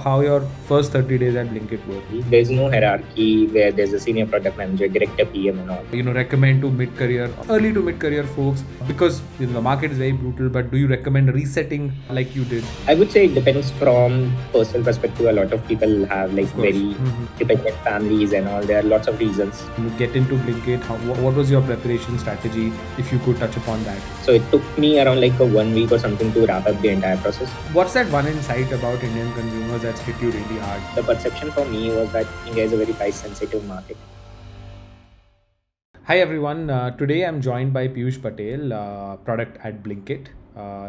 how your first 30 days at Blinkit were. There's no hierarchy where there's a senior product manager, director, PM and all. Recommend to mid-career, early to mid-career folks, because the market is very brutal, but do you recommend resetting like you did? I would say it depends from personal perspective. A lot of people have like very dependent families and all. There are lots of reasons. You get into Blinkit. What was your preparation strategy, if you could touch upon that? So it took me around like a 1 week or something to wrap up the entire process. What's that one insight about Indian consumers that's hit you really hard? The perception for me was that India is a very price sensitive market. Hi everyone, today I'm joined by Piyush Patel, product at Blinkit.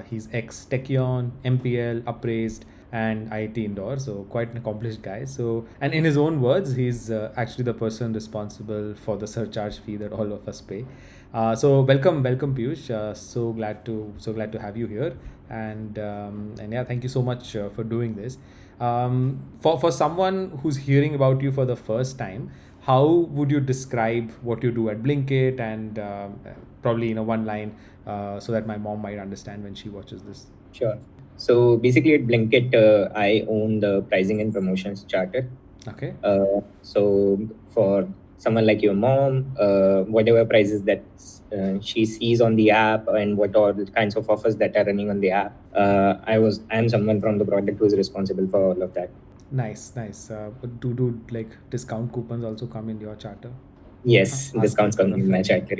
He's ex-Techion, MPL, Appraised and IIT Indore, so quite an accomplished guy. So, and in his own words, he's actually the person responsible for the surcharge fee that all of us pay. So welcome Piyush. So glad to have you here, and yeah, thank you so much for doing this. For someone who's hearing about you for the first time, how would you describe what you do at Blinkit, and probably one line so that my mom might understand when she watches this? Sure. So basically at Blinkit, I own the pricing and promotions charter. Okay. So for someone like your mom, whatever prices that she sees on the app and what all kinds of offers that are running on the app, I'm someone from the product who is responsible for all of that. Nice. Do like discount coupons also come in your charter? Yes, discounts come in my charter.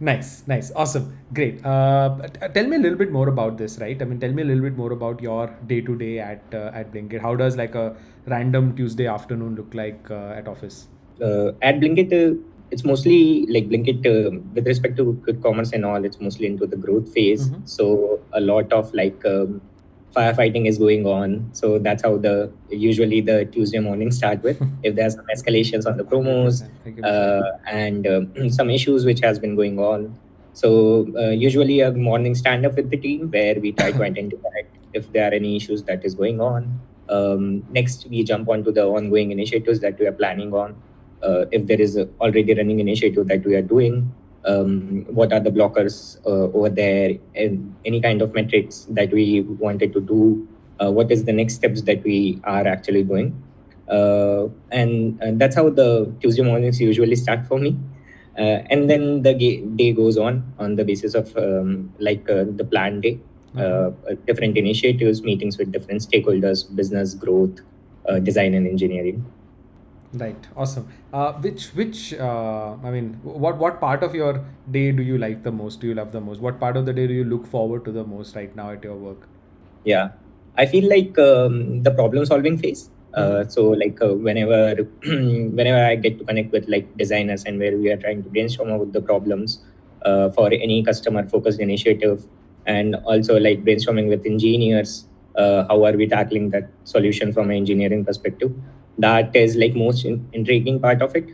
Nice, awesome, great. Tell me a little bit more about this, right? I mean, tell me a little bit more about your day to day at Blinkit. How does like a random Tuesday afternoon look like at office? At Blinkit, it's mostly like Blinkit with respect to quick commerce and all. It's mostly into the growth phase. So a lot of like firefighting is going on. So that's how usually the Tuesday mornings start with. If there's some escalations on the promos and some issues which has been going on. So usually a morning stand up with the team where we try to identify if there are any issues that is going on. Next, we jump onto the ongoing initiatives that we are planning on. If there is a already running initiative that we are doing, what are the blockers over there, and any kind of metrics that we wanted to do, what is the next steps that we are actually doing. And that's how the Tuesday mornings usually start for me. And then the day goes on the basis of the planned day, different initiatives, meetings with different stakeholders, business growth, design and engineering. Right. Awesome. Which I mean, what part of your day do you like the most? Do you love the most? What part of the day do you look forward to the most right now at your work? Yeah, I feel like the problem solving phase. So like whenever I get to connect with like designers and where we are trying to brainstorm about the problems for any customer focused initiative, and also like brainstorming with engineers, how are we tackling that solution from an engineering perspective. That is like most intriguing part of it,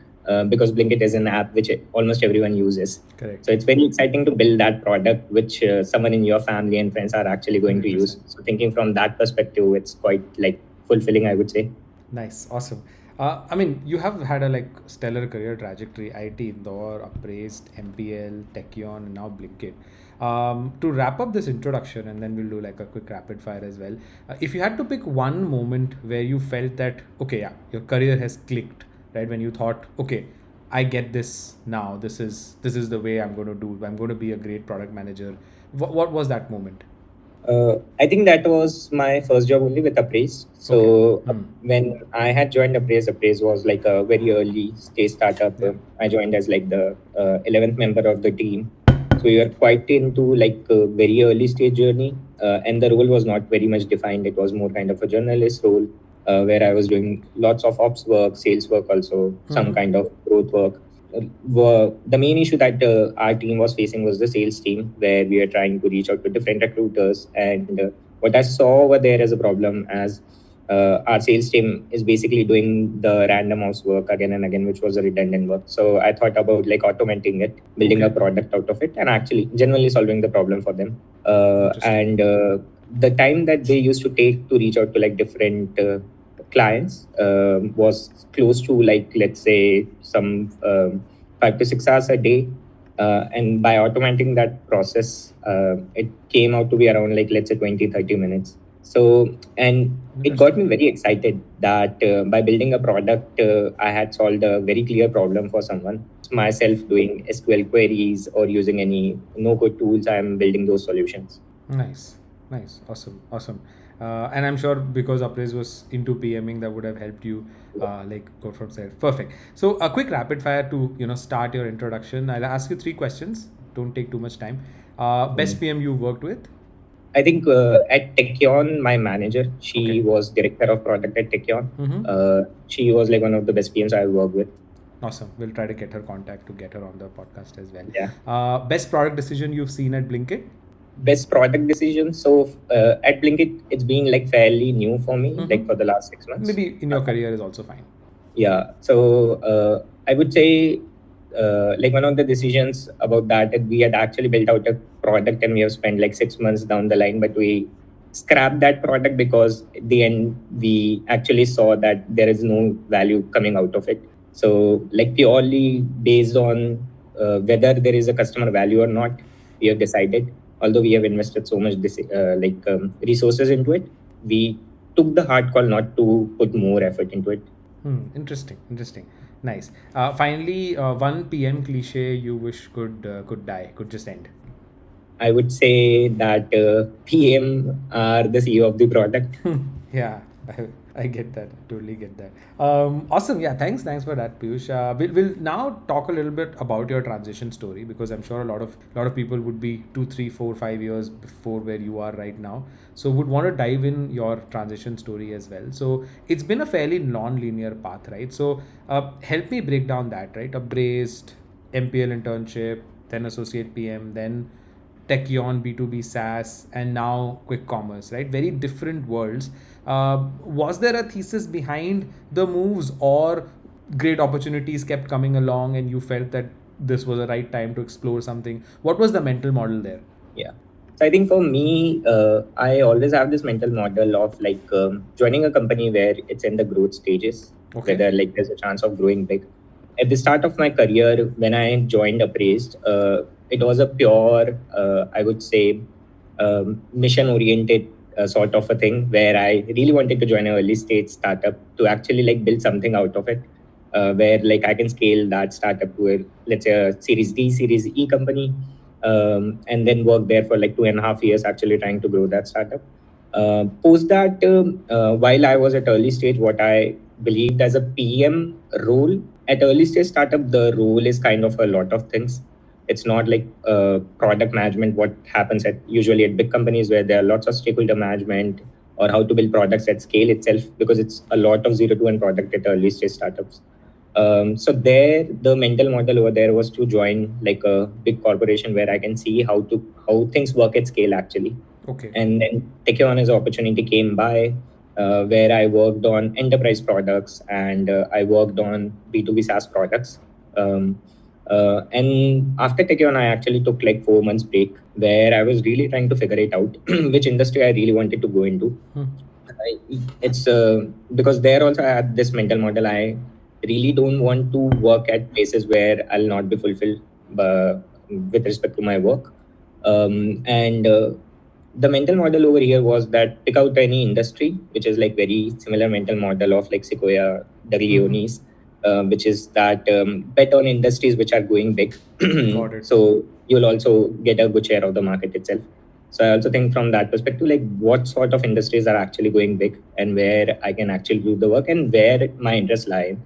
because Blinkit is an app which almost everyone uses. Correct. So it's very exciting to build that product which someone in your family and friends are actually going 100%. To use. So thinking from that perspective, it's quite like fulfilling, I would say. Nice, awesome. I mean, you have had a like stellar career trajectory. IIT Indore, Appraised, MPL, Techion, and now Blinkit. To wrap up this introduction, and then we'll do like a quick rapid fire as well. If you had to pick one moment where you felt that, okay, yeah, your career has clicked, right? When you thought, okay, I get this now. This is the way I'm going to do. I'm going to be a great product manager. What was that moment? I think that was my first job only with Appraise. So when I had joined Appraise was like a very early stage startup. Yeah. I joined as like the 11th member of the team. So we were quite into like a very early stage journey, and the role was not very much defined. It was more kind of a journalist role where I was doing lots of ops work, sales work, also some kind of growth work. The main issue that our team was facing was the sales team, where we are trying to reach out to different recruiters. And what I saw over there as a problem, as our sales team is basically doing the random house work again and again, which was a redundant work. So I thought about like automating it, building a product out of it, and actually genuinely solving the problem for them. And the time that they used to take to reach out to like different clients was close to like, let's say, some 5 to 6 hours a day. And by automating that process, it came out to be around like, let's say 20, 30 minutes. So, and it got Interesting. me very excited that by building a product, I had solved a very clear problem for someone. Myself doing SQL queries or using any no-code tools, I'm building those solutions. Nice, nice, awesome, awesome. And I'm sure because Appraise was into PMing, that would have helped you like go from there. Perfect. So a quick rapid fire to start your introduction. I'll ask you three questions. Don't take too much time. Best Mm. PM you worked with? I think at Techion, my manager, Okay. she was director of product at Techion. Mm-hmm. She was like one of the best PMs I worked with. Awesome. We'll try to get her contact to get her on the podcast as well. Yeah. Best product decision you've seen at Blinkit? Best product decision. So at Blinkit, it's been like fairly new for me, like Mm-hmm. for the last 6 months. Maybe in your career is also fine. Yeah. So I would say like one of the decisions about that we had actually built out a product and we have spent like 6 months down the line, but we scrapped that product because at the end we actually saw that there is no value coming out of it. So like purely based on whether there is a customer value or not, we have decided. Although we have invested so much resources into it, we took the hard call not to put more effort into it. Interesting, interesting. Nice. Finally, one PM cliche you wish could die, could just end. I would say that PM are the CEO of the product. Yeah, I get that. Totally get that. Awesome. Yeah, thanks for that, Piyush. We'll now talk a little bit about your transition story because I'm sure a lot of people would be 2, 3, 4, 5 years before where you are right now. So would want to dive in your transition story as well. So it's been a fairly non-linear path, right? So help me break down that, right? A braced MPL internship, then associate PM, then Techion, B2B SaaS, and now quick commerce, right? Very different worlds. Was there a thesis behind the moves, or great opportunities kept coming along and you felt that this was the right time to explore something? What was the mental model there? Yeah. So I think for me, I always have this mental model of like joining a company where it's in the growth stages, Okay. whether like there's a chance of growing big. At the start of my career, when I joined Appraised, it was a pure, I would say, mission oriented sort of a thing where I really wanted to join an early stage startup to actually like build something out of it, where like I can scale that startup to a, let's say a Series D, Series E company, and then work there for like 2.5 years actually trying to grow that startup. Post that, while I was at early stage, what I believed as a PM role at early stage startup, the role is kind of a lot of things. It's not like product management, what happens at usually at big companies where there are lots of stakeholder management or how to build products at scale itself, because it's a lot of zero to one product at early stage startups. So there, the mental model over there was to join like a big corporation where I can see how things work at scale actually. Okay. And then take on as opportunity came by, where I worked on enterprise products and I worked on B2B SaaS products. Um, and after Techion, I actually took like 4 months break where I was really trying to figure it out, which industry I really wanted to go into. It's because there also I had this mental model. I really don't want to work at places where I'll not be fulfilled with respect to my work. And the mental model over here was that pick out any industry, which is like very similar mental model of like Sequoia, Daglionis, which is that bet on industries which are going big. Got it. So you'll also get a good share of the market itself. So I also think from that perspective, like what sort of industries are actually going big and where I can actually do the work and where my interests lie.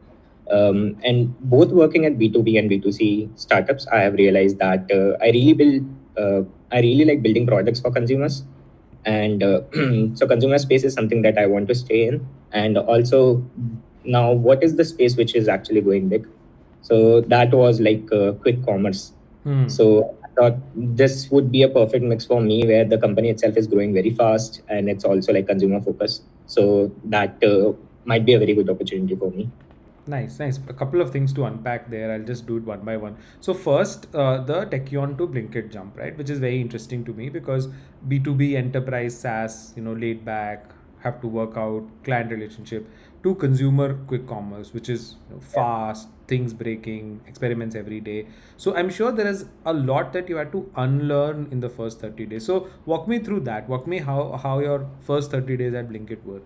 And both working at B2B and B2C startups, I have realized that I really like building products for consumers. And so consumer space is something that I want to stay in. And also now what is the space which is actually going big? So that was like quick commerce. Hmm. So I thought this would be a perfect mix for me where the company itself is growing very fast and it's also like consumer focused. So that might be a very good opportunity for me. Nice, nice. A couple of things to unpack there. I'll just do it one by one. So first, the Techion to Blinkit jump, right, which is very interesting to me because B2B enterprise SaaS, laid back, have to work out client relationship, to consumer quick commerce, which is fast, things breaking, experiments every day. So I'm sure there is a lot that you had to unlearn in the first 30 days. So walk me through that. Walk me how your first 30 days at Blinkit were.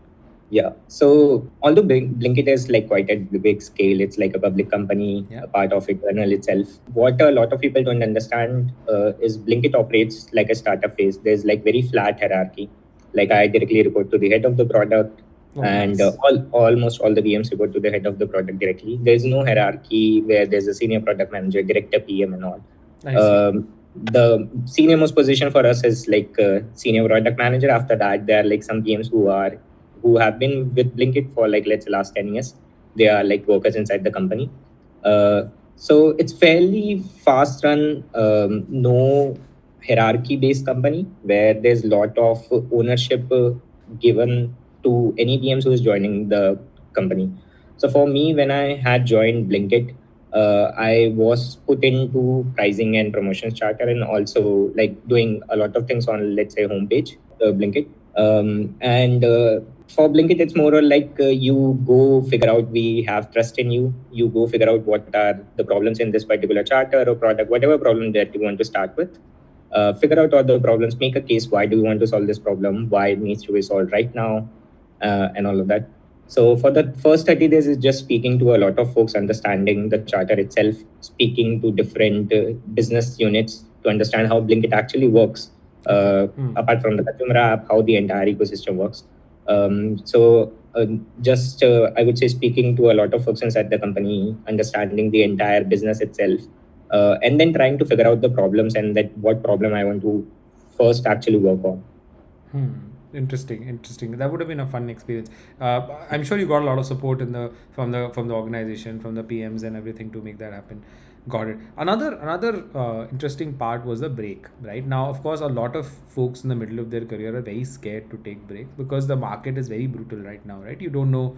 Yeah. So although Blinkit is like quite a big scale, it's like a public company, Yeah. a part of Eternal itself. What a lot of people don't understand is Blinkit operates like a startup phase. There's like very flat hierarchy. Like I directly report to the head of the product, Oh, and nice. almost all the VMs report to the head of the product directly. There's no hierarchy where there's a senior product manager, director, PM, and all. I see. The senior most position for us is like senior product manager. After that, there are like some PMs who have been with Blinkit for like let's say last 10 years. They are like workers inside the company. Uh, so it's fairly fast run, no hierarchy based company where there's a lot of ownership given to any PMs who is joining the company. So for me, when I had joined Blinkit, I was put into pricing and promotions charter and also like doing a lot of things on let's say homepage Blinkit. And For Blinkit, it's more or like you go figure out, we have trust in you. You go figure out what are the problems in this particular charter or product, whatever problem that you want to start with. Figure out all the problems, make a case. Why do you want to solve this problem? Why it needs to be solved right now? And all of that. So for the first 30 days is just speaking to a lot of folks, understanding the charter itself, speaking to different business units to understand how Blinkit actually works. Apart from the consumer app, how the entire ecosystem works. Just I would say speaking to a lot of folks inside the company, understanding the entire business itself, and then trying to figure out the problems and that what problem I want to first actually work on. Interesting. That would have been a fun experience. I'm sure you got a lot of support in the from the organization, from the PMs and everything to make that happen. Got it. Another interesting part was the break. Right now, of course, a lot of folks in the middle of their career are very scared to take breaks because the market is very brutal right now. Right, you don't know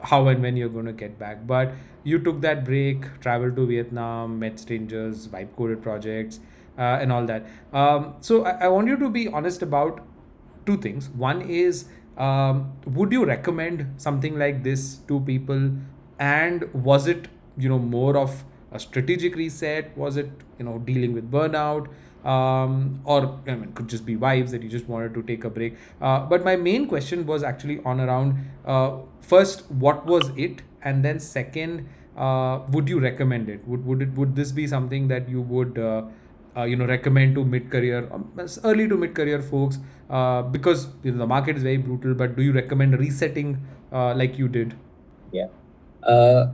how and when you're going to get back. But you took that break, traveled to Vietnam, met strangers, vibe coded projects, and all that. So I want you to be honest about two things. One is, would you recommend something like this to people? And was it, more of a strategic reset? Was it, dealing with burnout? Or I mean, it could just be vibes that you just wanted to take a break. But my main question was actually on around first, what was it? And then second, would you recommend it? Would this be something that you would recommend to mid-career, early to mid-career folks, because the market is very brutal, but do you recommend resetting like you did? Yeah. Uh,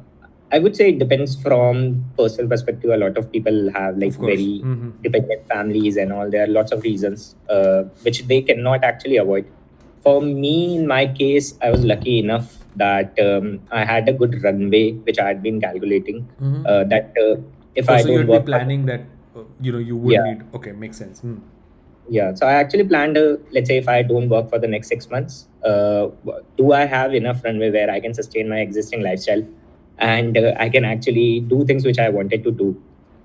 I would say it depends from personal perspective. A lot of people have like Of course. very dependent families and all. There are lots of reasons which they cannot actually avoid. For me, in my case, I was lucky enough that I had a good runway, which I had been calculating. That if Oh, I so you don't had been work for, planning that, you would yeah, need. Okay, makes sense. yeah. So I actually planned, let's say, if I don't work for the next 6 months, do I have enough runway where I can sustain my existing lifestyle and I can actually do things which I wanted to do.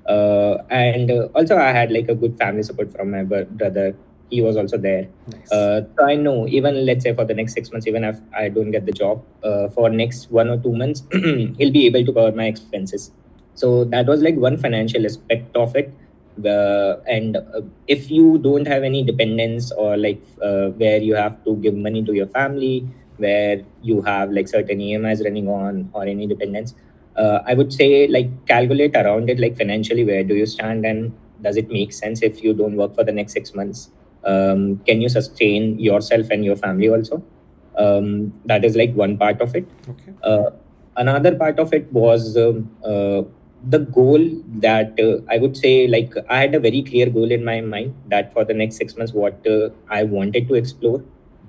And Also, I had like a good family support from my brother. He was also there. Nice. So I know even let's say for the next 6 months, even if I don't get the job, for next 1 or 2 months, he'll be able to cover my expenses. So that was like one financial aspect of it. And If you don't have any dependence or like where you have to give money to your family, where you have like certain EMIs running on or any dependence, I would say like calculate around it, like financially, where do you stand and does it make sense if you don't work for the next 6 months? Can you sustain yourself and your family also? That is like one part of it. Okay. Another part of it was the goal that I would say like I had a very clear goal in my mind that for the next 6 months, what I wanted to explore,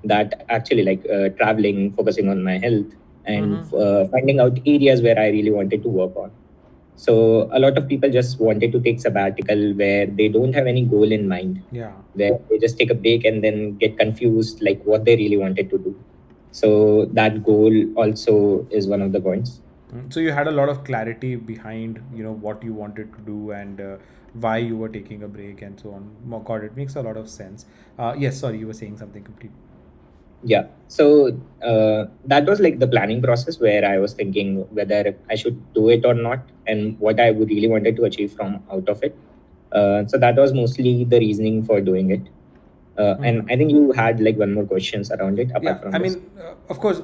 that actually like traveling, focusing on my health, and finding out areas where I really wanted to work on. So a lot of people just wanted to take sabbatical where they don't have any goal in mind, Yeah. where they just take a break and then get confused like what they really wanted to do. So that goal also is one of the points. So you had a lot of clarity behind, what you wanted to do and why you were taking a break and so on. God, it makes a lot of sense. Yes, sorry, you were saying something complete. Yeah. So that was like the planning process where I was thinking whether I should do it or not and what I would really wanted to achieve from out of it. So that was mostly the reasoning for doing it. And I think you had like one more questions around it apart Yeah, from I this. mean, of course,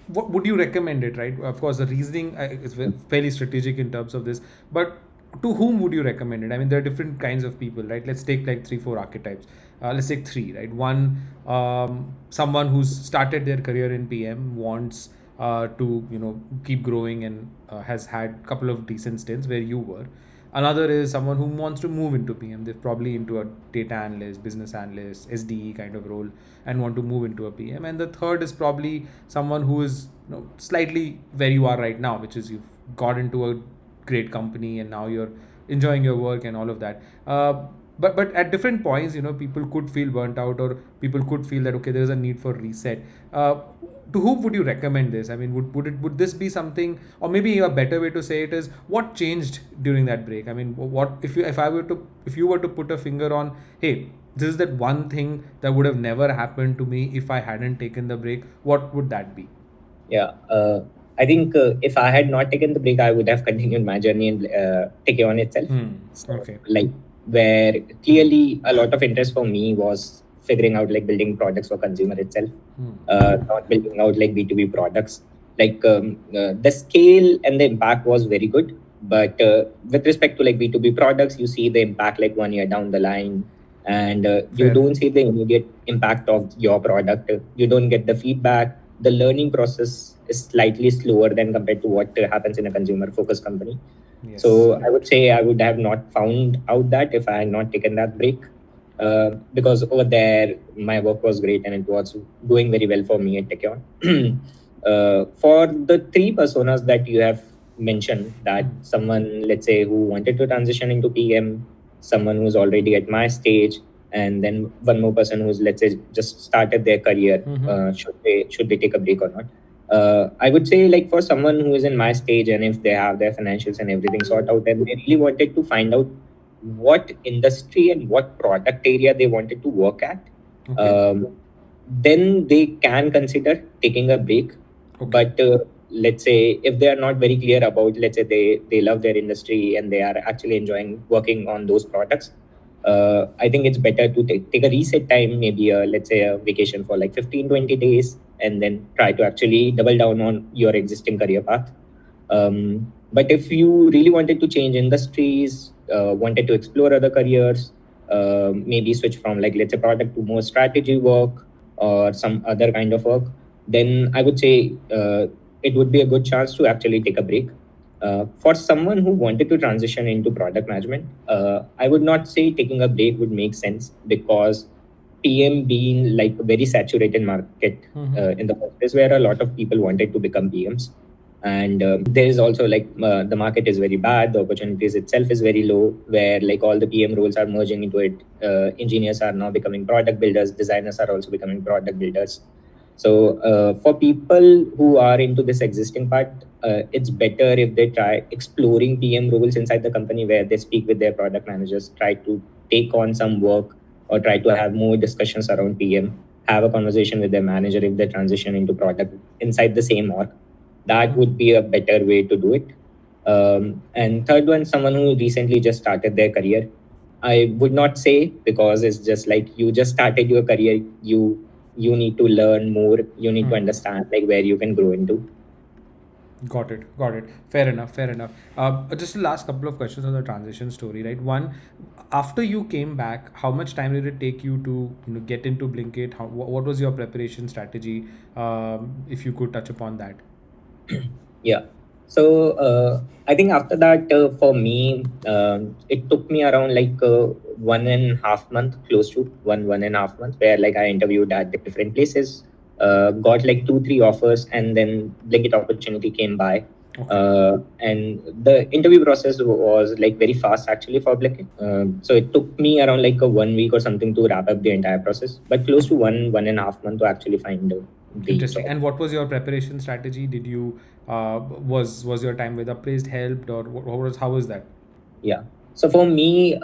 what would you recommend it, right? Of course, the reasoning is fairly strategic in terms of this, but to whom would you recommend it? I mean, there are different kinds of people, right? Let's take like 3, 4 archetypes. Let's take three, right? One, someone who's started their career in PM wants to keep growing and has had a couple of decent stints where you were. Another is someone who wants to move into PM. They're probably into a data analyst, business analyst, SDE kind of role, and want to move into a PM. And the third is probably someone who is slightly where you are right now, which is you've got into a great company and now you're enjoying your work and all of that. But at different points, people could feel burnt out, or people could feel that okay, there is a need for reset. To whom would you recommend this? I mean, would this be something, or maybe a better way to say it is what changed during that break? I mean, what if you were to put a finger on, hey, this is that one thing that would have never happened to me if I hadn't taken the break. What would that be? Yeah. I think if I had not taken the break, I would have continued my journey in Techion itself. So, Okay. like, where clearly a lot of interest for me was figuring out like building products for consumer itself, not building out like B2B products. Like, the scale and the impact was very good. But with respect to like B2B products, you see the impact like 1 year down the line, and you Fair. don't see the immediate impact of your product. You don't get the feedback. The learning process is slightly slower than compared to what happens in a consumer focused company. Yes. So I would Correct. say I would have not found out that if I had not taken that break, because over there my work was great and it was doing very well for me at Techion. For the three personas that you have mentioned, that someone, let's say, who wanted to transition into PM, someone who's already at my stage, and then one more person who's, let's say, just started their career, should they take a break or not? I would say, like, for someone who is in my stage and if they have their financials and everything sorted out and they really wanted to find out what industry and what product area they wanted to work at, Okay. um, then they can consider taking a break. Okay. But let's say if they are not very clear about, let's say they love their industry and they are actually enjoying working on those products, I think it's better to take a reset time, maybe let's say a vacation for like 15-20 days, and then try to actually double down on your existing career path. But if you really wanted to change industries, wanted to explore other careers, maybe switch from like, let's say, product to more strategy work or some other kind of work, then I would say it would be a good chance to actually take a break. For someone who wanted to transition into product management, I would not say taking a break would make sense, because PM being like a very saturated market in the first place, where a lot of people wanted to become PMs. And there is also like the market is very bad, the opportunities itself is very low, where like all the PM roles are merging into it. Engineers are now becoming product builders, designers are also becoming product builders. So for people who are into this existing part, it's better if they try exploring PM roles inside the company, where they speak with their product managers, try to take on some work, or try to have more discussions around PM, have a conversation with their manager if they transition into product inside the same org. That would be a better way to do it. And third one, someone who recently just started their career. I would not say, because it's just like you just started your career, you need to learn more, you need to understand like where you can grow into. Got it. Got it. Fair enough. Fair enough. Just the last couple of questions on the transition story, right? One, after you came back, how much time did it take you to get into Blinkit? What was your preparation strategy? If you could touch upon that. Yeah. So I think after that, for me, it took me around like 1.5 month, close to 1.5 months, where like I interviewed at different places, got like 2-3 offers, and then Blinkit opportunity came by. Okay. And the interview process was like very fast actually for Blinkit. So it took me around like a 1 week or something to wrap up the entire process, but close to 1.5 month to actually find the Interesting. job. And what was your preparation strategy? Did you was your time with appraised helped, or what was how was that? Yeah. So for me,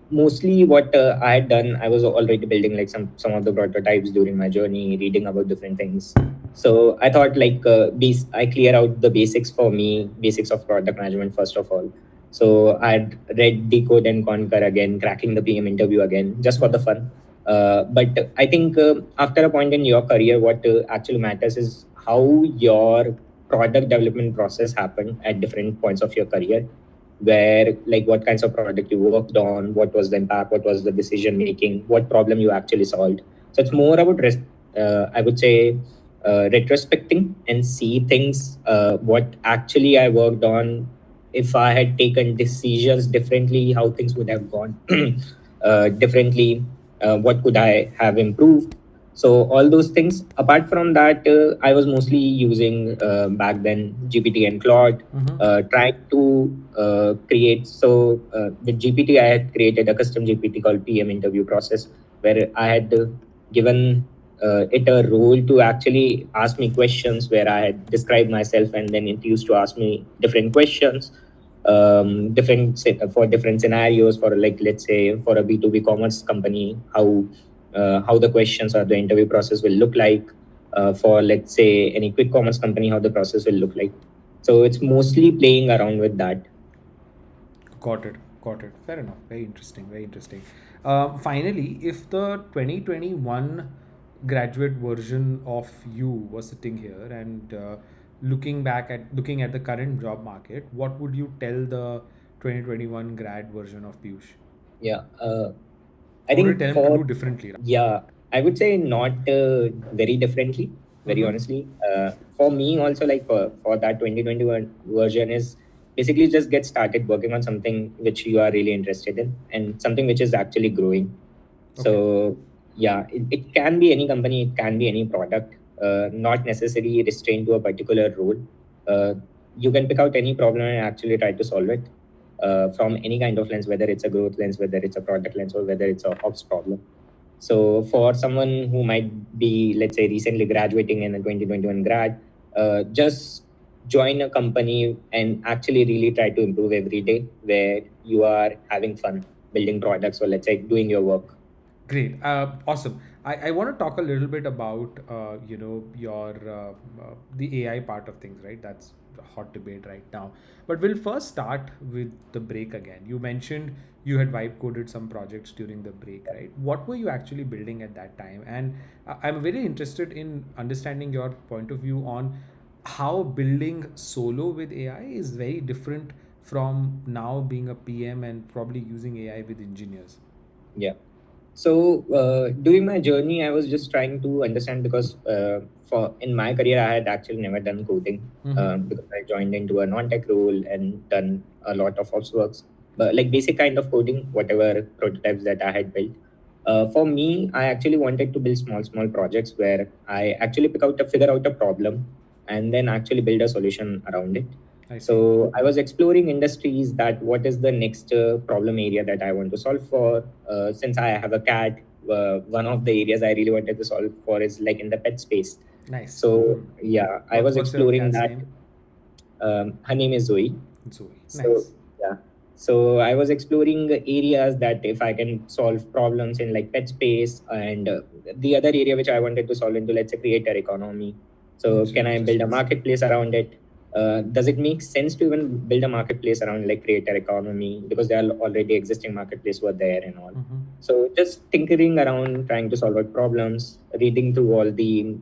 mostly what I had done, I was already building like some of the prototypes during my journey, reading about different things. So I thought like I clear out the basics for me, basics of product management first of all. So I'd read Decode and Conquer again, cracking the PM interview again, just for the fun. But I think after a point in your career, what actually matters is how your product development process happened at different points of your career, where like what kinds of product you worked on, what was the impact, what was the decision making, what problem you actually solved. So it's more about I would say retrospecting and see things, what actually I worked on. If I had taken decisions differently, how things would have gone differently, what could I have improved. So all those things. Apart from that, I was mostly using back then GPT and Claude, trying to create. So with GPT, I had created a custom GPT called PM interview process, where I had given it a role to actually ask me questions, where I had described myself, and then it used to ask me different questions, for different scenarios. For like let's say for a B2B commerce company, how the questions or the interview process will look like. For let's say any quick commerce company, how the process will look like. So it's mostly playing around with that. Got it. Got it. Fair enough. Very interesting. Very interesting. Finally, if the 2021 graduate version of you was sitting here and looking at the current job market, what would you tell the 2021 grad version of Piyush? Yeah. I What would you think tell him to for do differently? yeah, I would say not very differently. Very Mm-hmm. honestly, for me also, like for that 2021 version is basically just get started working on something which you are really interested in and something which is actually growing. Okay. So yeah, it can be any company, it can be any product, not necessarily restrained to a particular role. Uh, you can pick out any problem and actually try to solve it from any kind of lens, whether it's a growth lens, whether it's a product lens, or whether it's a ops problem. So for someone who might be, let's say, recently graduating in a 2021 grad, just join a company and actually really try to improve every day, where you are having fun building products, or let's say doing your work. Great. Awesome. I want to talk a little bit about your the AI part of things, right? That's a hot debate right now. But we'll first start with the break again. You mentioned you had vibe coded some projects during the break, right? What were you actually building at that time? And I'm very interested in understanding your point of view on how building solo with AI is very different from now being a PM and probably using AI with engineers. Yeah. So during my journey, I was just trying to understand, because for in my career, I had actually never done coding, Mm-hmm. because I joined into a non-tech role and done a lot of ops works, but like basic kind of coding, whatever prototypes that I had built. For me, I actually wanted to build small projects where I actually figure out a problem, and then actually build a solution around it. I see. So I was exploring industries, that what is the next problem area that I want to solve for. Since I have a cat, one of the areas I really wanted to solve for is like in the pet space. Nice. So yeah, I was What's your exploring cat's that. name? Her name is Zoe. Zoe. So Nice. yeah, so I was exploring areas that if I can solve problems in like pet space, and the other area which I wanted to solve into, let's say, creator economy. So can I build a Interesting. marketplace around it? Does it make sense to even build a marketplace around like creator economy, because there are already existing marketplace were there and all. Mm-hmm. So just tinkering around, trying to solve out problems, reading through all the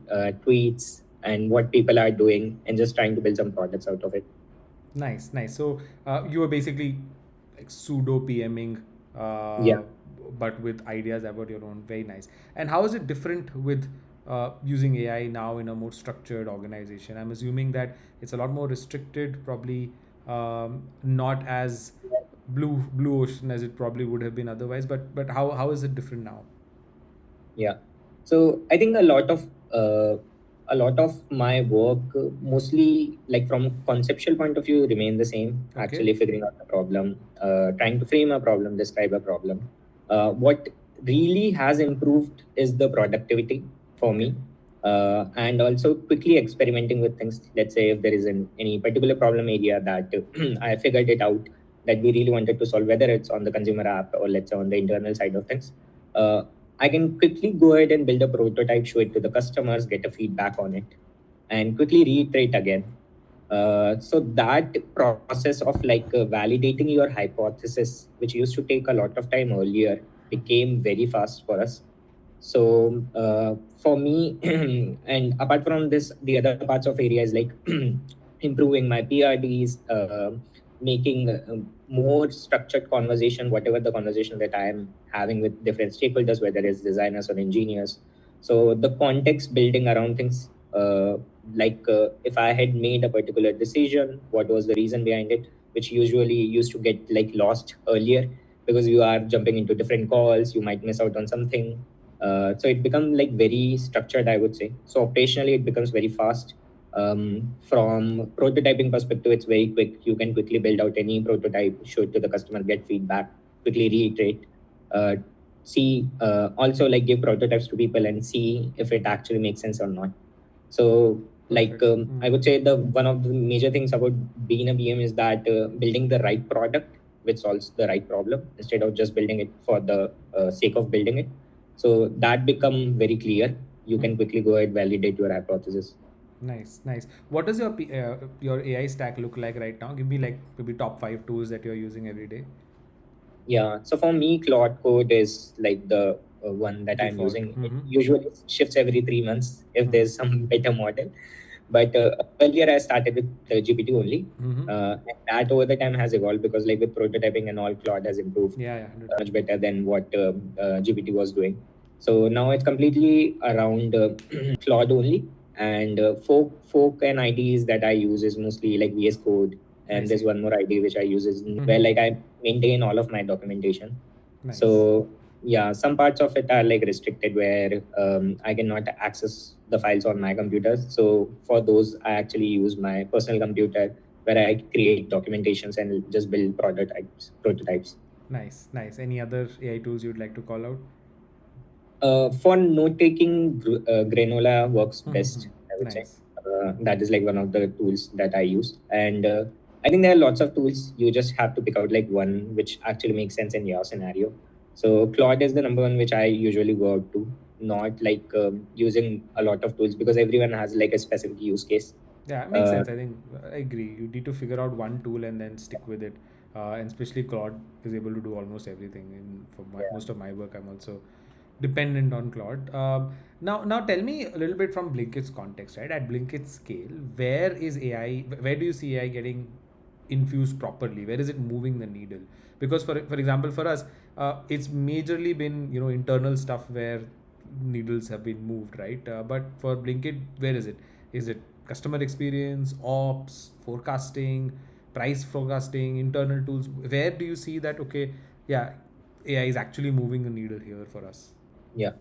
tweets and what people are doing, and just trying to build some products out of it. Nice, nice. So you were basically like pseudo PMing, Yeah. uh, but with ideas about your own. Very nice. And how is it different with using AI now in a more structured organization? I'm assuming that it's a lot more restricted, probably not as blue ocean as it probably would have been otherwise. But how is it different now? Yeah. So I think a lot of my work, mostly like from conceptual point of view, remain the same. Okay. Actually, figuring out the problem, trying to frame a problem, describe a problem. What really has improved is the productivity for Okay. me, and also quickly experimenting with things. Let's say if there is any particular problem area that I figured it out. that we really wanted to solve, whether it's on the consumer app or let's say on the internal side of things, uh, I can quickly go ahead and build a prototype, show it to the customers, get a feedback on it, and quickly reiterate again. So that process of validating your hypothesis, which used to take a lot of time earlier, became very fast for us. So for me, and apart from this, the other parts of area is like improving my PRDs, making more structured conversation, whatever the conversation that I am having with different stakeholders, whether it's designers or engineers. So the context building around things, if I had made a particular decision, what was the reason behind it, which usually used to get like lost earlier because you are jumping into different calls, you might miss out on something. So it becomes like very structured, I would say. So operationally, it becomes very fast. From prototyping perspective, it's very quick. You can quickly build out any prototype, show it to the customer, get feedback, quickly reiterate, uh, see, also like give prototypes to people and see if it actually makes sense or not. So Perfect. I would say the one of the major things about being a BM is that building the right product which solves the right problem instead of just building it for the sake of building it. So that become very clear. You can quickly go ahead validate your hypothesis. Nice, nice. What does your AI stack look like right now? Give me like maybe top five tools that you're using every day. Yeah. So for me, Claude Code is like the one that I'm Default. using. It Mm-hmm. usually shifts every 3 months if Mm-hmm. there's some better model. But earlier I started with GPT only. Mm-hmm. And that over the time has evolved because like with prototyping and all, Claude has improved Yeah, yeah. much better than what GPT was doing. So now it's completely around Claude only. And folk and IDs that I use is mostly like VS Code. I And there's see. one more ID which I use is where Mm-hmm. like I maintain all of my documentation. Nice. So yeah, some parts of it are like restricted where I cannot access the files on my computer. So for those, I actually use my personal computer where I create documentations and just build prototypes. Nice, nice. Any other AI tools you'd like to call out? For note taking, Granola works Mm-hmm. best, I would say. Nice. That is like one of the tools that I use. And I think there are lots of tools. You just have to pick out like one which actually makes sense in your scenario. So Claude is the number one which I usually go out to, not like using a lot of tools because everyone has like a specific use case. Yeah, it makes Uh, sense. I think I agree. You need to figure out one tool and then stick with it. And especially Claude is able to do almost everything. In for yeah. most of my work, I'm also dependent on Claude. Now tell me a little bit from Blinkit's context, right? At Blinkit's scale, where is AI? Where do you see AI getting infused properly? Where is it moving the needle? Because for example, for us, it's majorly been internal stuff where needles have been moved, right? But for Blinkit, where is it? Is it customer experience, ops, forecasting, price forecasting, internal tools? Where do you see that? Okay, yeah, AI is actually moving the needle here for us. Yeah.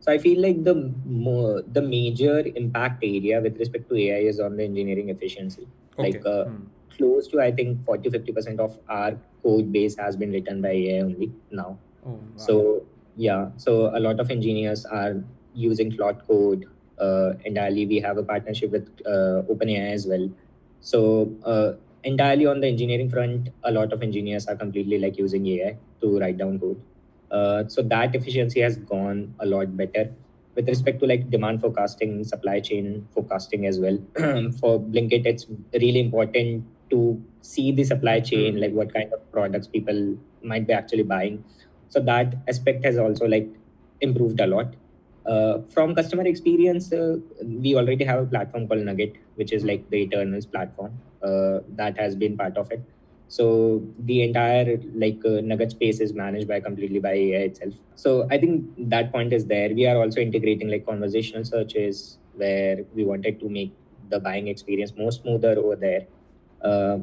So I feel like the major impact area with respect to AI is on the engineering efficiency. Okay. Like close to I think 40-50% of our code base has been written by AI only now. Oh wow. So yeah, so a lot of engineers are using Claude Code. Entirely, we have a partnership with OpenAI as well. So entirely on the engineering front, a lot of engineers are completely like using AI to write down code. So that efficiency has gone a lot better with Mm-hmm. respect to like demand forecasting, supply chain forecasting as well. For Blinkit, it's really important to see the supply chain, like what kind of products people might be actually buying. So that aspect has also like improved a lot. From customer experience, we already have a platform called Nugget, which is like the Eternals platform that has been part of it. So the entire Nugget space is managed by completely by AI itself. So I think that point is there. We are also integrating like conversational searches where we wanted to make the buying experience more smoother over there. Uh,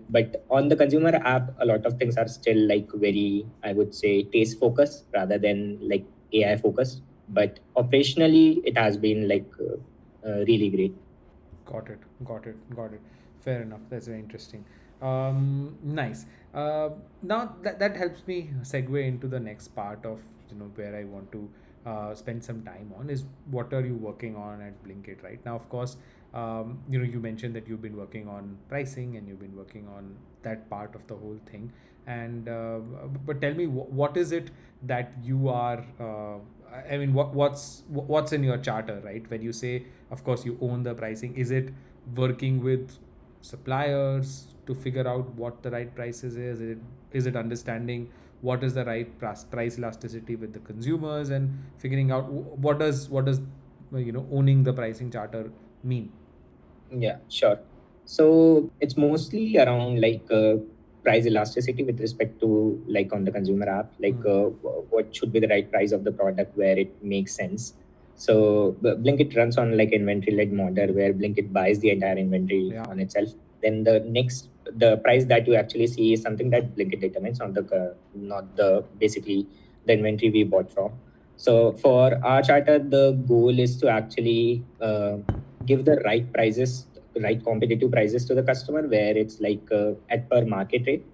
but on the consumer app, a lot of things are still like very, I would say, taste focused rather than like AI focused. But operationally, it has been really great. Got it. Got it. Got it. Fair enough. That's very interesting. Nice. Now that helps me segue into the next part of where I want to spend some time on is what are you working on at Blinkit right now. Of course, You mentioned that you've been working on pricing and you've been working on that part of the whole thing. And but tell me, what is it that you are? I mean, what's in your charter, right? When you say, of course, you own the pricing, is it working with suppliers to figure out what the right prices is it understanding what is the right price elasticity with the consumers and figuring out what does owning the pricing charter mean? Yeah, sure. So it's mostly around price elasticity with respect to like on the consumer app, what should be the right price of the product where it makes sense. So Blinkit runs on like inventory-led model where Blinkit buys the entire inventory Yeah. on itself. Then the price that you actually see is something that Blinkit determines, not the basically the inventory we bought from. So for our charter, the goal is to actually give the right prices, right competitive prices to the customer, where it's at per market rate,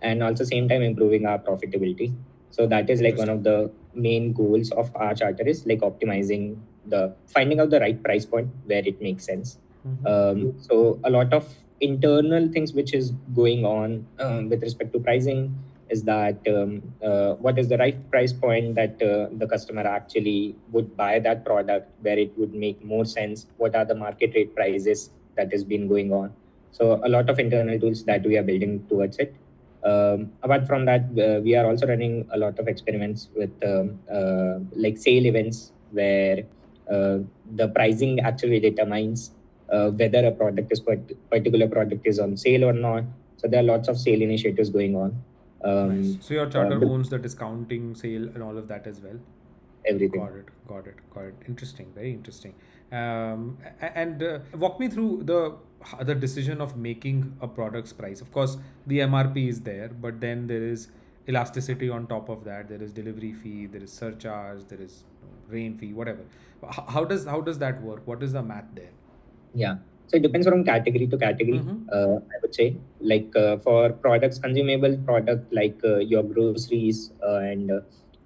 and also same time improving our profitability. So that is like one Interesting. of the main goals of our charter is like optimizing the finding out the right price point where it makes sense. So a lot of internal things which is going on with respect to pricing is that what is the right price point that the customer actually would buy that product, where it would make more sense, what are the market rate prices that has been going on. So a lot of internal tools that we are building towards it. Apart from that, we are also running a lot of experiments with like sale events where the pricing actually determines whether a particular product is on sale or not. So there are lots of sale initiatives going on. Nice. Um, So your uh, charter owns the discounting, sale, and all of that as well. Everything. Got it. Got it. Got it. Interesting. Very interesting. And walk me through the decision of making a product's price. Of course, the MRP is there, but then there is elasticity on top of that. There is delivery fee. There is surcharge. There is rain fee. Whatever. How does that work? What is the math there? Yeah. So it depends from category to category, Mm-hmm. I would say. For products, consumable product like your groceries and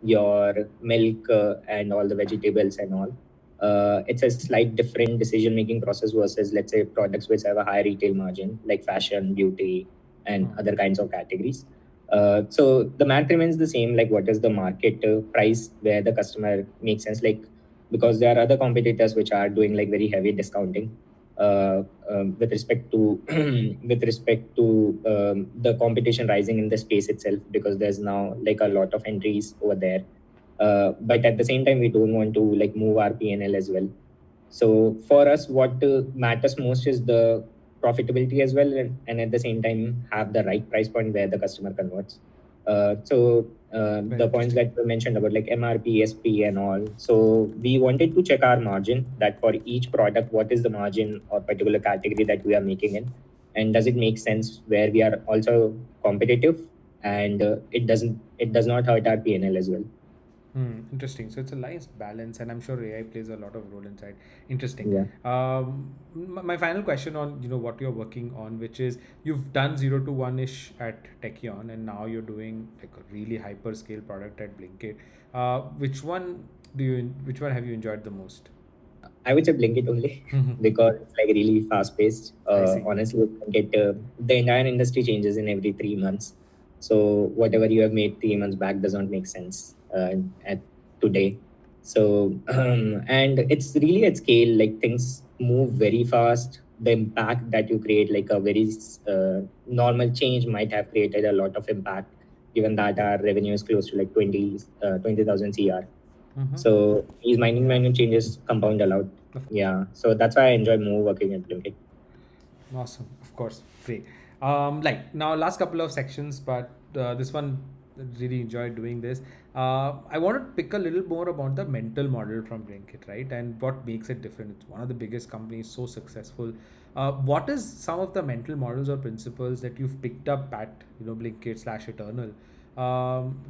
your milk and all the vegetables and all, it's a slight different decision making process versus, let's say, products which have a high retail margin like fashion, beauty, and other kinds of categories. So the math remains the same, like what is the market price where the customer makes sense, like because there are other competitors which are doing like very heavy discounting with respect to the competition rising in the space itself, because there's now like a lot of entries over there. But at the same time, we don't want to like move our PNL as well. So for us, what matters most is the profitability as well, and at the same time have the right price point where the customer converts. Very The points interesting. that were mentioned about like MRP, SP, and all. So we wanted to check our margin, that for each product, what is the margin or particular category that we are making in, and does it make sense where we are also competitive, and it does not hurt our PNL as well. Interesting. So it's a nice balance, and I'm sure AI plays a lot of role inside. Interesting. Yeah. My final question on what you're working on, which is you've done 0 to 1 ish at Techion, and now you're doing like a really hyper scale product at Blinkit. Which one have you enjoyed the most? I would say Blinkit only because it's like really fast paced. I see. Honestly, Blinkit, the entire industry changes in every 3 months. So whatever you have made 3 months back does not make sense at today. So and it's really at scale. Like things move very fast. The impact that you create, like a very normal change, might have created a lot of impact. Given that our revenue is close to like 20,000 CR. Mm-hmm. So these Yeah. minor changes compound a lot. Of Yeah. So that's why I enjoy more working at Blinkit. Awesome, of course, great. Like now, last couple of sections, but this one really enjoyed doing this. I want to pick a little more about the mental model from Blinkit, right, and what makes it different. It's one of the biggest companies, so successful. What is some of the mental models or principles that you've picked up at Blinkit / Eternal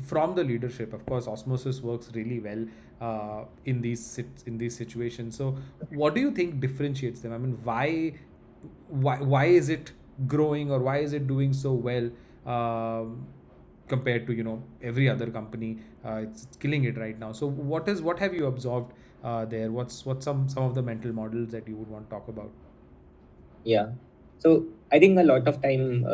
from the leadership? Of course, osmosis works really well in these situations. So, what do you think differentiates them? I mean, why is it growing, or why is it doing so well compared to every other company? It's killing it right now. So what have you observed there? What's some of the mental models that you would want to talk about? Yeah. So I think a lot of time,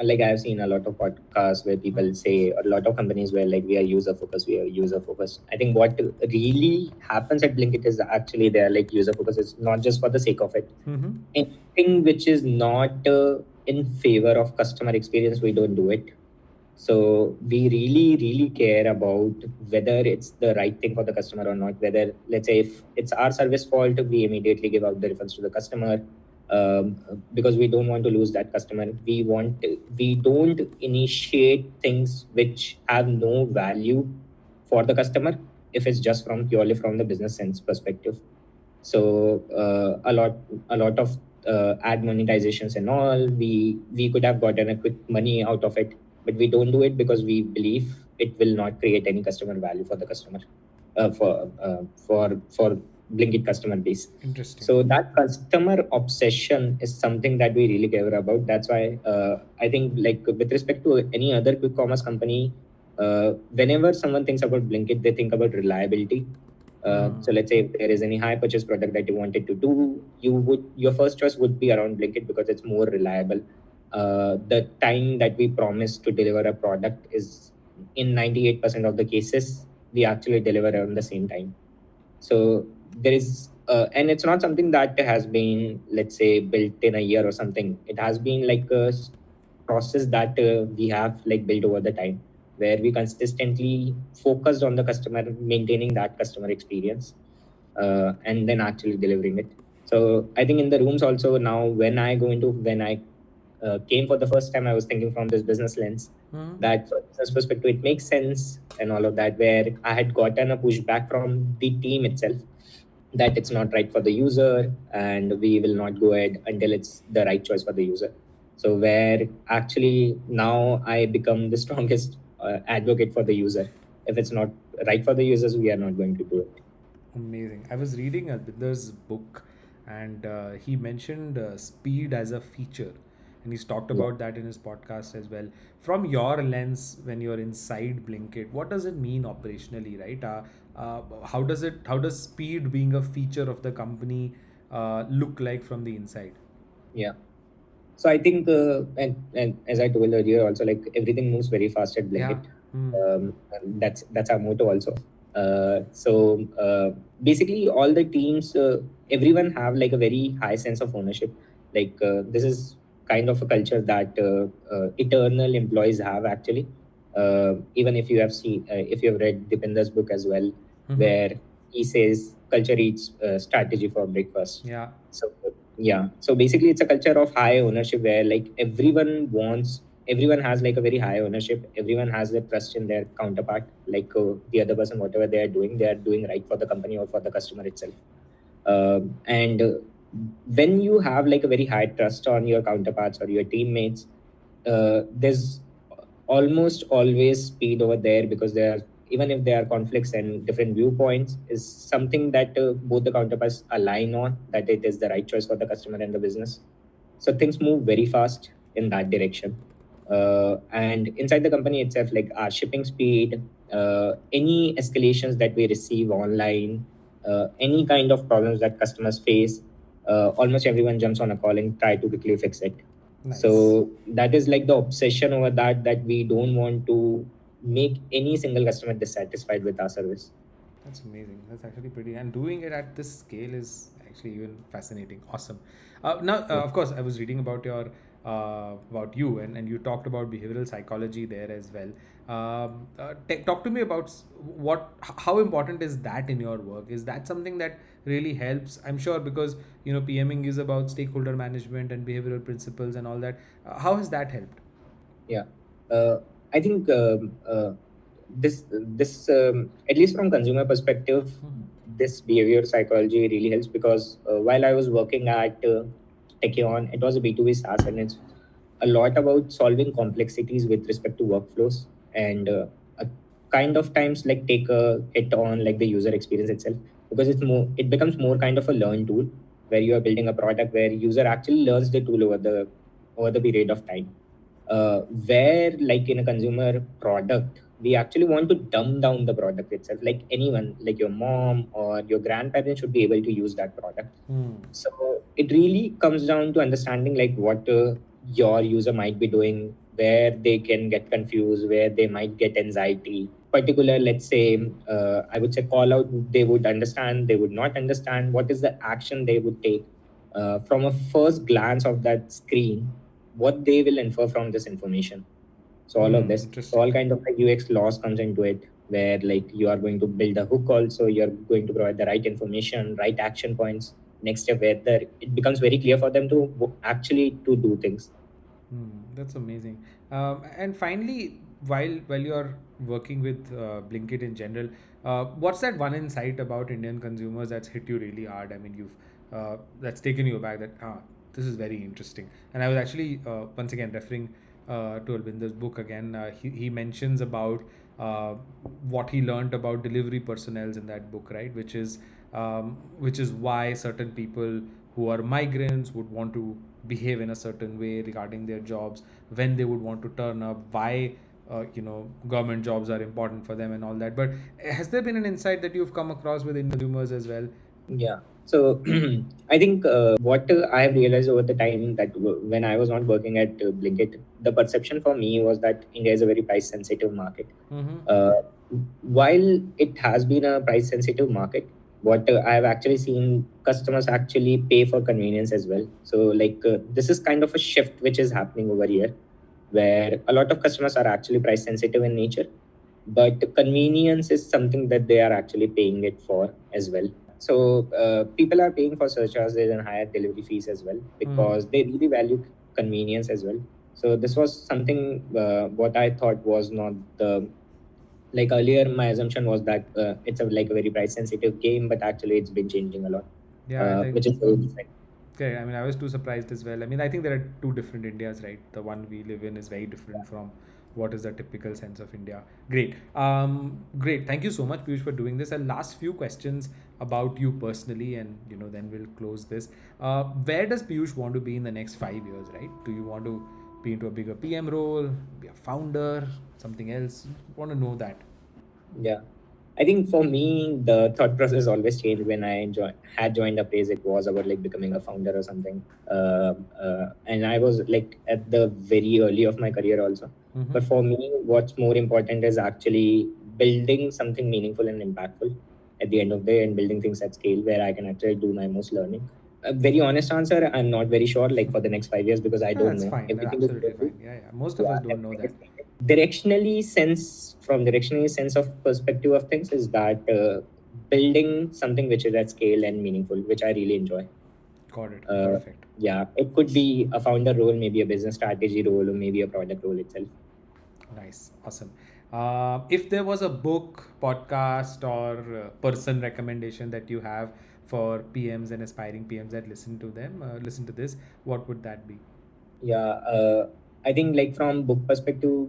like I've seen a lot of podcasts where people say, a lot of companies where like we are user focused, we are user focused. I think what really happens at Blinkit is actually they are like user focused. It's not just for the sake of it. Mm-hmm. Anything which is not in favor of customer experience, we don't do it. So we really, really care about whether it's the right thing for the customer or not. Whether, let's say, if it's our service fault, we immediately give out the reference to the customer, because we don't want to lose that customer. We don't initiate things which have no value for the customer if it's just from purely from the business sense perspective. So a lot of ad monetizations and all, we could have gotten a quick money out of it, but we don't do it because we believe it will not create any customer value for the customer, for Blinkit customer base. Interesting. So that customer obsession is something that we really care about. That's why I think, like with respect to any other quick commerce company, whenever someone thinks about Blinkit, they think about reliability. So let's say if there is any high purchase product that you wanted to do, your first choice would be around Blinkit because it's more reliable. The time that we promise to deliver a product is, in 98% of the cases, we actually deliver around the same time. So there is, and it's not something that has been, let's say, built in a year or something. It has been like a process that we have like built over the time, where we consistently focused on the customer, maintaining that customer experience, and then actually delivering it. So I think in the rooms also now, when I came for the first time, I was thinking from this business lens Mm-hmm. that from business perspective, it makes sense and all of that, where I had gotten a pushback from the team itself that it's not right for the user and we will not go ahead until it's the right choice for the user. So where actually now I become the strongest advocate for the user. If it's not right for the users, we are not going to do it. Amazing. I was reading a Binder's book, and he mentioned speed as a feature, and he's talked Yeah. about that in his podcast as well. From your lens, when you're inside Blinkit, what does it mean operationally, right? How does speed being a feature of the company look like from the inside? Yeah. So I think, and as I told earlier, also like everything moves very fast at Yeah. Blinkit. Hmm. And that's our motto also. So basically, all the teams, everyone have like a very high sense of ownership. Like this is kind of a culture that eternal employees have actually. Even if you have read Dipinder's book as well, Mm-hmm. where he says culture eats strategy for breakfast. Yeah. So yeah, so basically it's a culture of high ownership where like everyone has like a very high ownership. Everyone has the trust in their counterpart, like the other person, whatever they are doing right for the company or for the customer itself. And when you have like a very high trust on your counterparts or your teammates, there's almost always speed over there, because there are, even if there are conflicts and different viewpoints, is something that both the counterparts align on, that it is the right choice for the customer and the business. So things move very fast in that direction. And inside the company itself, like our shipping speed, any escalations that we receive online, any kind of problems that customers face, almost everyone jumps on a call and try to quickly fix it. Nice. So that is like the obsession over that we don't want to make any single customer dissatisfied with our service. That's amazing. That's actually pretty. And doing it at this scale is actually even fascinating. Awesome. Now, of course, I was reading about you, and you talked about behavioral psychology there as well. Talk to me about how important is that in your work? Is that something that really helps? I'm sure, because PMing is about stakeholder management and behavioral principles and all that. How has that helped? Yeah. Uh, I think this at least from consumer perspective, this behavior psychology really helps, because while I was working at Techion, it was a B2B SaaS, and it's a lot about solving complexities with respect to workflows, and a kind of times like take a hit on like the user experience itself, because it becomes more kind of a learn tool, where you are building a product where user actually learns the tool over the period of time. Where like in a consumer product, we actually want to dumb down the product itself. Like anyone, like your mom or your grandparents should be able to use that product. So it really comes down to understanding like what your user might be doing, where they can get confused, where they might get anxiety. Particular, let's say, I would say call out. They would understand. They would not understand. What is the action they would take from a first glance of that screen? What they will infer from this information. So all of this, so Interesting. all kind of like UX loss comes into it, where like you are going to build a hook. Also, you're going to provide the right information, right action points. Next step, whether it becomes very clear for them to actually to do things. That's amazing. And finally, while you're working with Blinkit in general, what's that one insight about Indian consumers that's hit you really hard? I mean, you've that's taken you back. That this is very interesting. And I was actually once again referring to Albinder's book again. He mentions about what he learned about delivery personnels in that book, right? Which is why certain people who are migrants would want to behave in a certain way regarding their jobs, when they would want to turn up, why government jobs are important for them and all that. But has there been an insight that you've come across with Indian consumers as well? Yeah. So I think what I have realized over the time that when I was not working at Blinkit, the perception for me was that India is a very price sensitive market. Uh, while it has been a price sensitive market, what I have actually seen customers actually pay for convenience as well. So like this is kind of a shift which is happening over here, where a lot of customers are actually price sensitive in nature, but convenience is something that they are actually paying it for as well. So people are paying for surcharges and higher delivery fees as well because they really value convenience as well. So this was something what I thought was not the like earlier. My assumption was that it's a like a very price sensitive game, but actually it's been changing a lot, Yeah, I think. which is very different. Okay, I mean, I was too surprised as well. I mean, I think there are two different Indias, right? The one we live in is very different from what is the typical sense of India. Great. Great. Thank you so much, Piyush, for doing this. And last few questions about you personally, and then we'll close this. Where does Piyush want to be in the next 5 years, right? Do you want to be into a bigger PM role, be a founder, something else? Want to know that. Yeah. I think for me, the thought process always changed when had joined a place. It was about like becoming a founder or something. And I was like at the very early of my career also. Mm-hmm. But for me, what's more important is actually building something meaningful and impactful at the end of the day, and building things at scale where I can actually do my most learning. A very honest answer, I'm not very sure like for the next 5 years because I Yeah, don't that's know. fine. That's Everything is absolutely changing. fine. Yeah, yeah. Most of us Yeah, don't know everything that. is changing. Directionally sense of perspective of things is that building something which is at scale and meaningful, which I really enjoy. Got it. uh, Perfect. yeah, it could be a founder role, maybe a business strategy role, or maybe a product role itself. Nice. Awesome. If there was a book, podcast, or person recommendation that you have for PMs and aspiring PMs that listen to this, what would that be? Yeah, I think like from book perspective,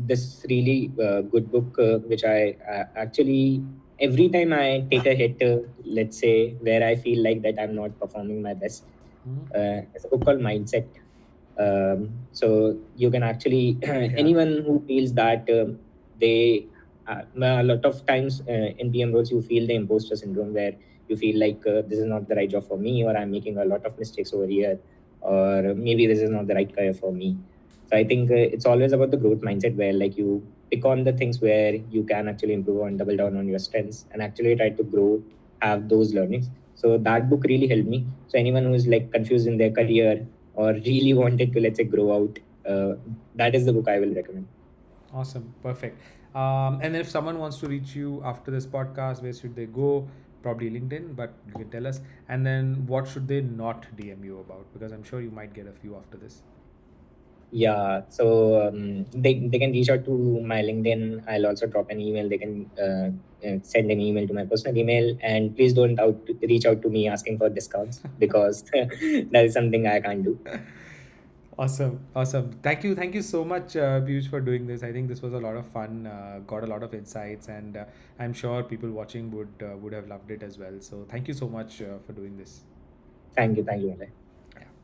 this really good book which I actually every time I take a hit, let's say where I feel like that I'm not performing my best, it's a book called Mindset. So you can actually Yeah. anyone who feels that they a lot of times in PM roles you feel the imposter syndrome, where you feel like this is not the right job for me, or I'm making a lot of mistakes over here, or maybe this is not the right career for me. So I think it's always about the growth mindset, where like you pick on the things where you can actually improve on, double down on your strengths, and actually try to grow, have those learnings. So that book really helped me. So anyone who is like confused in their career or really wanted to, let's say, grow out, that is the book I will recommend. Awesome. Perfect. And then if someone wants to reach you after this podcast, where should they go? Probably LinkedIn, but you can tell us. And then what should they not DM you about? Because I'm sure you might get a few after this. Yeah, so they can reach out to my LinkedIn. I'll also drop an email. They can send an email to my personal email, and please don't reach out to me asking for discounts because that is something I can't do. Awesome, awesome. Thank you so much, Piyush, for doing this. I think this was a lot of fun. Got a lot of insights, and I'm sure people watching would have loved it as well. So thank you so much for doing this. Thank you, Malay.